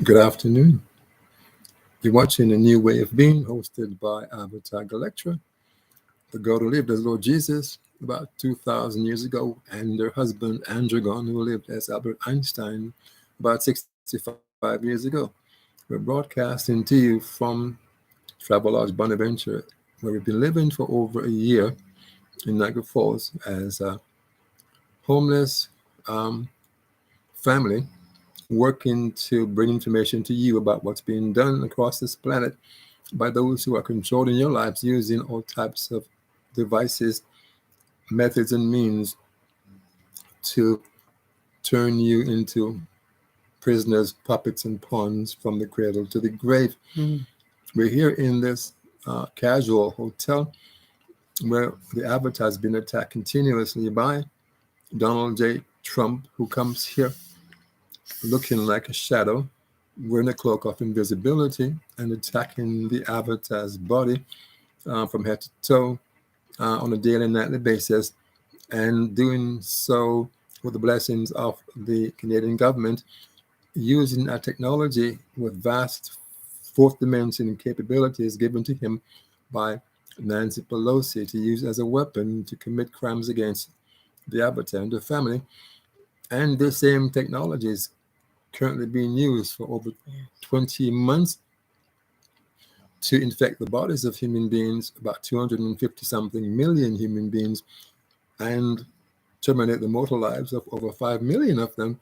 Good afternoon. You're watching A New Way of Being, hosted by Avatar Lecturer, the girl who lived as Lord Jesus about 2,000 years ago, and her husband, Androgon, who lived as Albert Einstein about 65 years ago. We're broadcasting to you from Travelodge Bonaventure, where we've been living for over a year in Niagara Falls as a homeless family working to bring information to you about what's being done across this planet by those who are controlling your lives using all types of devices, methods, and means to turn you into prisoners, puppets, and pawns from the cradle to the grave. We're here in this casual hotel where the avatar has been attacked continuously by Donald J. Trump, who comes here looking like a shadow, wearing a cloak of invisibility, and attacking the avatar's body from head to toe on a daily and nightly basis, and doing so with the blessings of the Canadian government, using a technology with vast fourth dimension capabilities given to him by Nancy Pelosi to use as a weapon to commit crimes against the avatar and the family. And the same technology is currently being used for over 20 months to infect the bodies of human beings, about 250 something million human beings, and terminate the mortal lives of over 5 million of them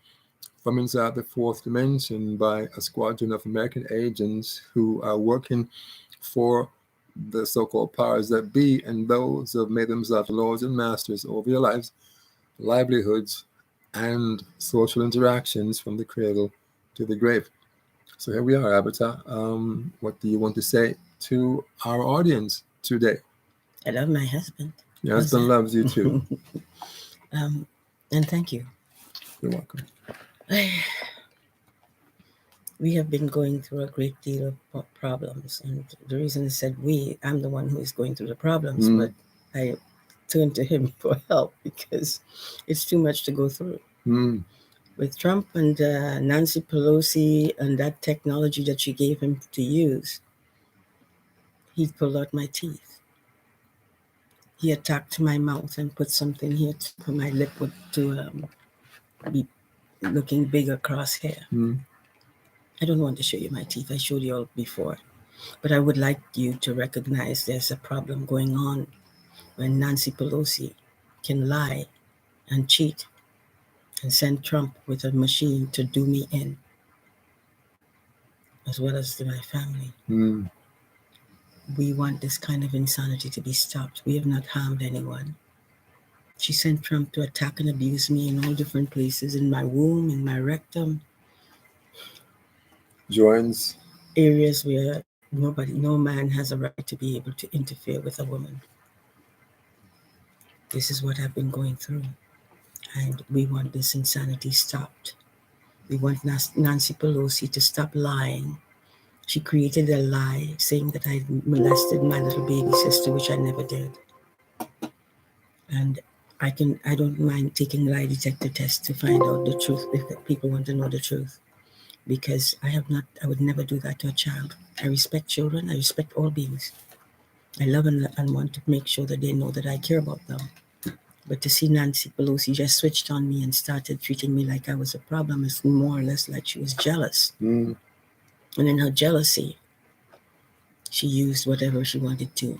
from inside the fourth dimension by a squadron of American agents who are working for the so-called powers that be and those who have made themselves lords and masters over your lives, livelihoods, and social interactions from the cradle to the grave. So here we are, Avatar. What do you want to say to our audience today? I love my husband. Your husband loves you too. And thank you. You're welcome. We have been going through a great deal of problems, and the reason I said we, I'm the one who is going through the problems, but I turn to him for help because it's too much to go through. With Trump and Nancy Pelosi and that technology that she gave him to use, he pulled out my teeth. He attacked my mouth and put something here for my lip to be looking big across here. I don't want to show you my teeth. I showed you all before. But I would like you to recognize there's a problem going on when Nancy Pelosi can lie and cheat and send Trump with a machine to do me in, as well as to my family. We want this kind of insanity to be stopped. We have not harmed anyone. She sent Trump to attack and abuse me in all different places, in my womb, in my rectum. Joins areas where no man has a right to be able to interfere with a woman. This is what I've been going through. And we want this insanity stopped. We want Nancy Pelosi to stop lying. She created a lie saying that I molested my little baby sister, which I never did. And I don't mind taking lie detector tests to find out the truth if people want to know the truth. Because I would never do that to a child. I respect children. I respect all beings. I love and want to make sure that they know that I care about them. But to see Nancy Pelosi just switched on me and started treating me like I was a problem is more or less like she was jealous. And in her jealousy, she used whatever she wanted to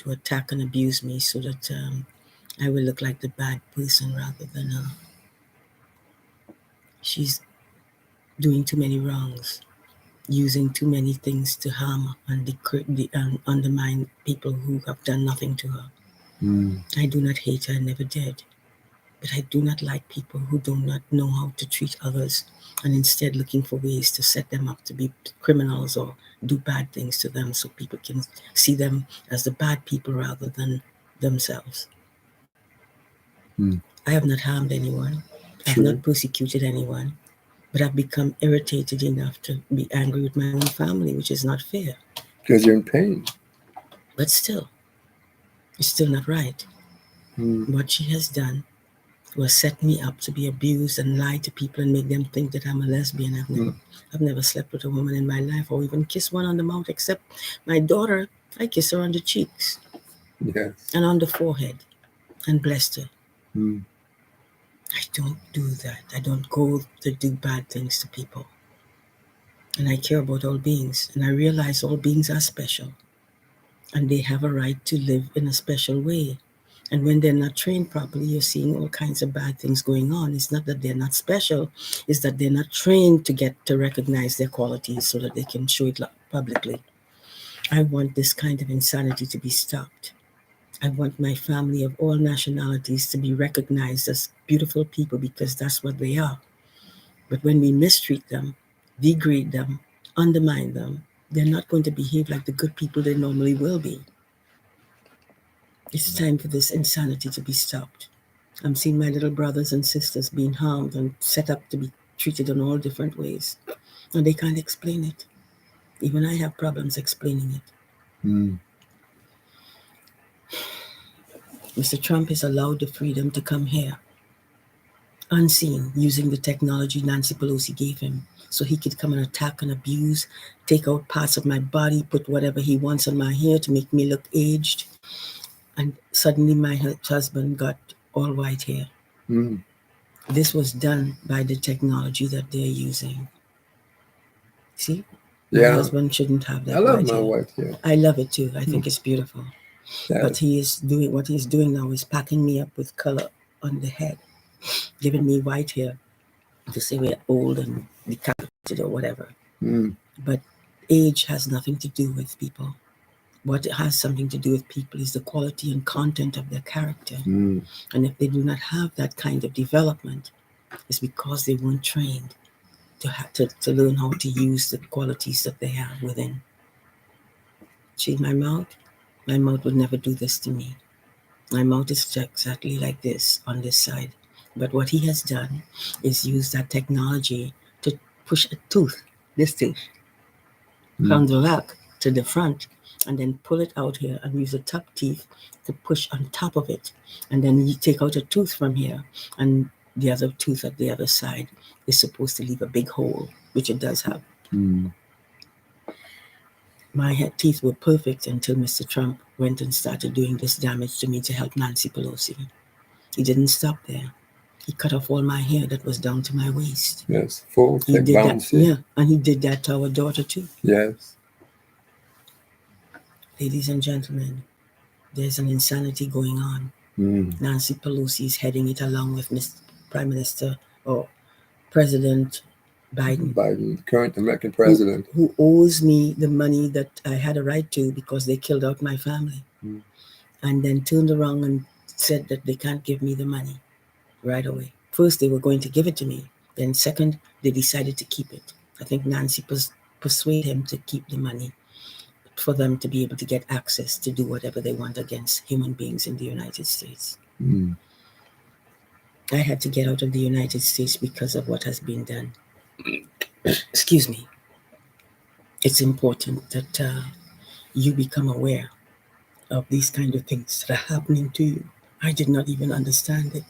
attack and abuse me so that I will look like the bad person rather than her. She's doing too many wrongs, using too many things to harm and undermine people who have done nothing to her. I do not hate her, I never did. But I do not like people who do not know how to treat others and instead looking for ways to set them up to be criminals or do bad things to them so people can see them as the bad people rather than themselves. I have not harmed anyone. I have not persecuted anyone. But I've become irritated enough to be angry with my own family, which is not fair. Because you're in pain. But still, it's still not right. What she has done, was set me up to be abused and lie to people and make them think that I'm a lesbian. I've never slept with a woman in my life or even kissed one on the mouth, except my daughter. I kiss her on the cheeks Yes. and on the forehead and blessed her. Mm. I don't do that. I don't go to do bad things to people. And I care about all beings. And I realize all beings are special. And they have a right to live in a special way. And when they're not trained properly, you're seeing all kinds of bad things going on. It's not that they're not special, it's that they're not trained to get to recognize their qualities so that they can show it publicly. I want this kind of insanity to be stopped. I want my family of all nationalities to be recognized as beautiful people because that's what they are. But when we mistreat them, degrade them, undermine them, they're not going to behave like the good people they normally will be. It's time for this insanity to be stopped. I'm seeing my little brothers and sisters being harmed and set up to be treated in all different ways. And they can't explain it. Even I have problems explaining it. Mm. Mr. Trump is allowed the freedom to come here unseen using the technology Nancy Pelosi gave him so he could come and attack and abuse, take out parts of my body, put whatever he wants on my hair to make me look aged. And suddenly my husband got all white hair. Mm. This was done by the technology that they're using. See? My husband shouldn't have that. I love my white hair. I love it too. I think it's beautiful. Yes. But he is doing what he's doing now is packing me up with color on the head, giving me white hair to say we're old and decapitated or whatever. Mm. But age has nothing to do with people. What has something to do with people is the quality and content of their character. Mm. And if they do not have that kind of development, it's because they weren't trained to learn how to use the qualities that they have within. See my mouth? My mouth would never do this to me. My mouth is exactly like this on this side. But what he has done is use that technology to push a tooth, this tooth, from the back to the front, and then pull it out here and use the top teeth to push on top of it. And then you take out a tooth from here, and the other tooth at the other side is supposed to leave a big hole, which it does have. Mm. My teeth were perfect until Mr. Trump went and started doing this damage to me to help Nancy Pelosi. He didn't stop there. He cut off all my hair that was down to my waist. Yes, full He thick did bouncy. that, yeah, and he did that to our daughter too. Yes. Ladies and gentlemen, there's an insanity going on. Mm. Nancy Pelosi is heading it along with Mr. Prime Minister or President Biden, current American president. Who owes me the money that I had a right to because they killed out my family. Mm. And then turned around and said that they can't give me the money right away. First, they were going to give it to me. Then second, they decided to keep it. I think Nancy persuaded him to keep the money for them to be able to get access to do whatever they want against human beings in the United States. Mm. I had to get out of the United States because of what has been done. Excuse me. It's important that you become aware of these kind of things that are happening to you. I did not even understand it.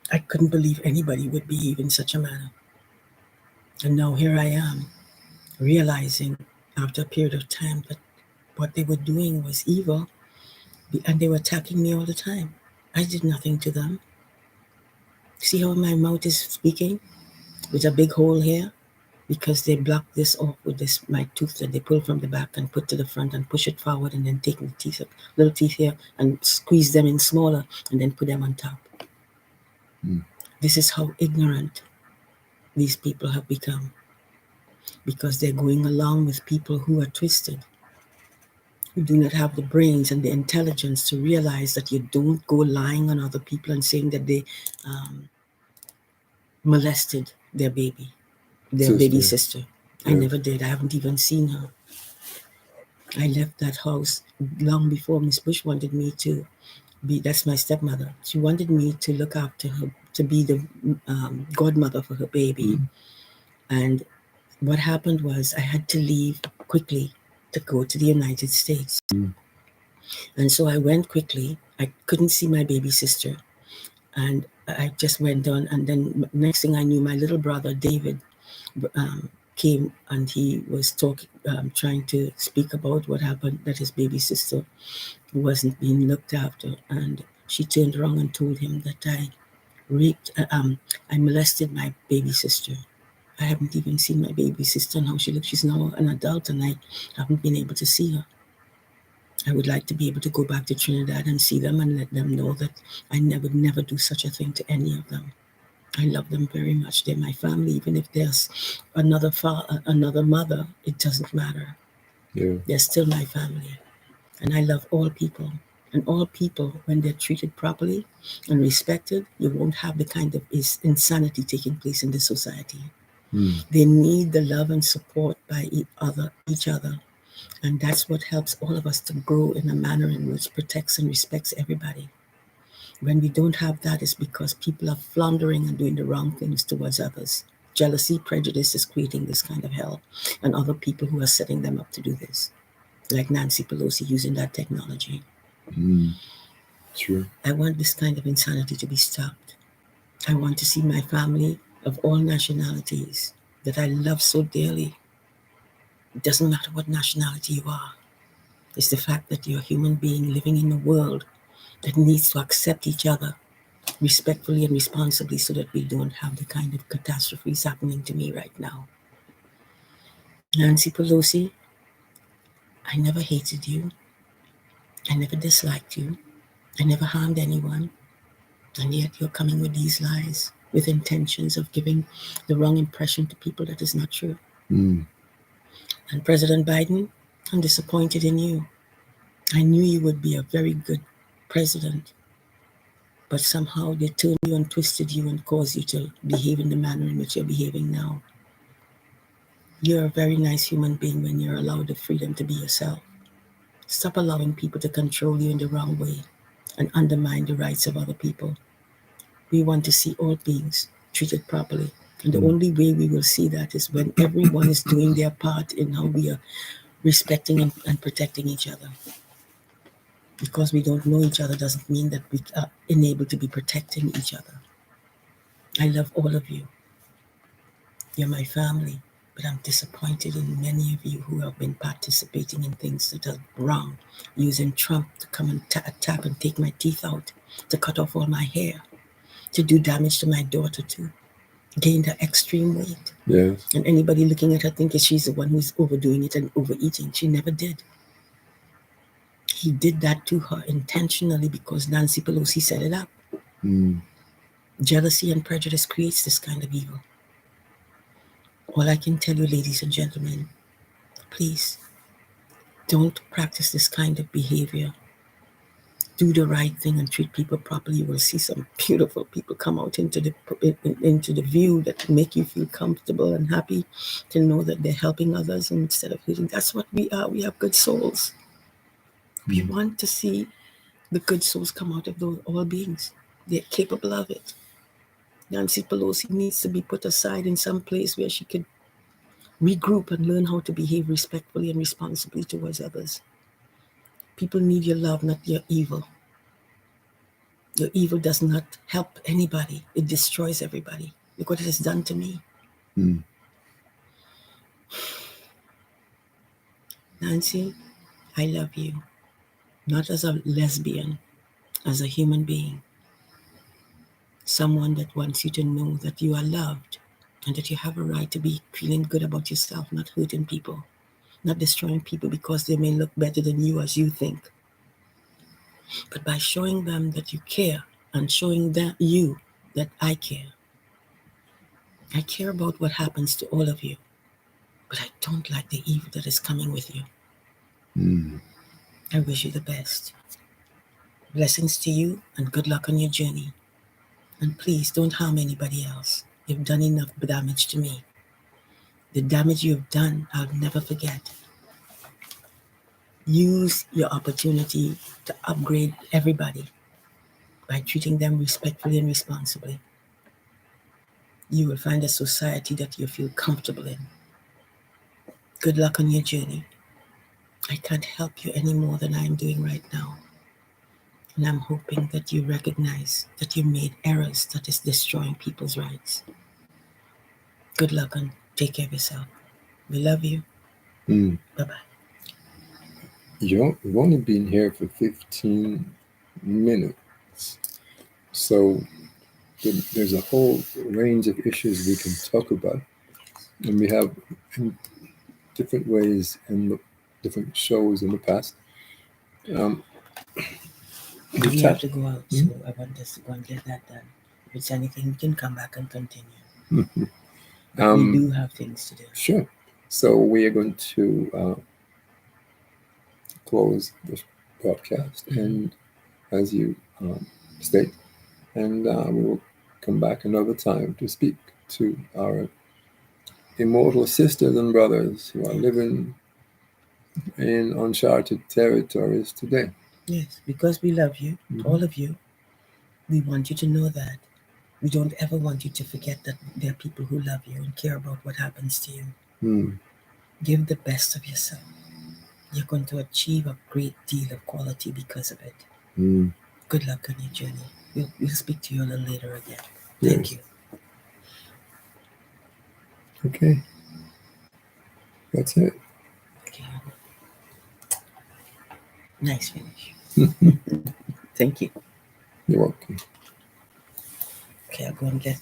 I couldn't believe anybody would behave in such a manner. And now here I am, realizing after a period of time that what they were doing was evil, and they were attacking me all the time. I did nothing to them. See how my mouth is speaking with a big hole here? Because they blocked this off with this my tooth that they pull from the back and put to the front and push it forward and then take the teeth, little teeth here, and squeeze them in smaller and then put them on top. Mm. This is how ignorant these people have become, because they're going along with people who are twisted, who do not have the brains and the intelligence to realize that you don't go lying on other people and saying that they molested their baby sister. I never did. I haven't even seen her. I left that house long before Miss Bush wanted me to be, that's my stepmother. She wanted me to look after her, to be the godmother for her baby. Mm. And what happened was I had to leave quickly to go to the United States. Mm. And so I went quickly. I couldn't see my baby sister. And I just went on, and then next thing I knew, my little brother David came, and he was talking, trying to speak about what happened, that his baby sister wasn't being looked after, and she turned around and told him that raped, I molested my baby sister. I haven't even seen my baby sister and how she looks. She's now an adult, and I haven't been able to see her. I would like to be able to go back to Trinidad and see them and let them know that I would never do such a thing to any of them. I love them very much. They're my family. Even if there's another mother, it doesn't matter. Yeah. They're still my family. And I love all people. And all people, when they're treated properly and respected, you won't have the kind of insanity taking place in the society. Mm. They need the love and support by each other. And that's what helps all of us to grow in a manner in which protects and respects everybody. When we don't have that, it's because people are floundering and doing the wrong things towards others. Jealousy, prejudice is creating this kind of hell, and other people who are setting them up to do this, like Nancy Pelosi using that technology. Mm. True. I want this kind of insanity to be stopped. I want to see my family of all nationalities that I love so dearly. It doesn't matter what nationality you are. It's the fact that you're a human being living in a world that needs to accept each other respectfully and responsibly so that we don't have the kind of catastrophes happening to me right now. Nancy Pelosi, I never hated you. I never disliked you. I never harmed anyone. And yet you're coming with these lies with intentions of giving the wrong impression to people that is not true. Mm. And President Biden, I'm disappointed in you. I knew you would be a very good president, but somehow they turned you and twisted you and caused you to behave in the manner in which you're behaving now. You're a very nice human being when you're allowed the freedom to be yourself. Stop allowing people to control you in the wrong way and undermine the rights of other people. We want to see all beings treated properly. And the only way we will see that is when everyone is doing their part in how we are respecting and protecting each other. Because we don't know each other doesn't mean that we are enabled to be protecting each other. I love all of you. You're my family, but I'm disappointed in many of you who have been participating in things that are wrong, using Trump to come and attack and take my teeth out, to cut off all my hair, to do damage to my daughter, to gain the extreme weight. Yes. And anybody looking at her thinking she's the one who's overdoing it and overeating. She never did. He did that to her intentionally because Nancy Pelosi set it up. Mm. Jealousy and prejudice creates this kind of evil. All I can tell you, ladies and gentlemen, please don't practice this kind of behavior. Do the right thing and treat people properly. You will see some beautiful people come out into the view that make you feel comfortable and happy to know that they're helping others instead of hurting. That's what we are. We have good souls. We want to see the good souls come out of those all beings. They're capable of it. Nancy Pelosi needs to be put aside in some place where she could regroup and learn how to behave respectfully and responsibly towards others. People need your love, not your evil. Your evil does not help anybody. It destroys everybody. Look what it has done to me. Mm. Nancy, I love you. Not as a lesbian, as a human being. Someone that wants you to know that you are loved and that you have a right to be feeling good about yourself, not hurting people, not destroying people because they may look better than you as you think. But by showing them that you care and showing you that I care. I care about what happens to all of you, but I don't like the evil that is coming with you. Mm. I wish you the best. Blessings to you and good luck on your journey. And please don't harm anybody else. You've done enough damage to me. The damage you've done, I'll never forget. Use your opportunity to upgrade everybody by treating them respectfully and responsibly. You will find a society that you feel comfortable in. Good luck on your journey. I can't help you any more than I am doing right now. And I'm hoping that you recognize that you made errors that is destroying people's rights. Good luck and take care of yourself. We love you. Mm. Bye bye. You've only been here for 15 minutes. So there's a whole range of issues we can talk about. And we have in different ways in the different shows in the past. Um, we've We have tapped. to go out, so I want us to go and get that done. If it's anything, we can come back and continue. But we Um, do have things to do. sure. So we are going to close this broadcast, and as you state, and we will come back another time to speak to our immortal sisters and brothers who are living in uncharted territories today. Yes, because we love you, all of you. We want you to know that. We don't ever want you to forget that there are people who love you and care about what happens to you. Mm. Give the best of yourself. You're going to achieve a great deal of quality because of it. Mm. Good luck on your journey. We'll speak to you a little later again. Thank Yes. you. Okay. That's it. Okay. Nice finish. Thank you. You're welcome. Okay, I'll go and get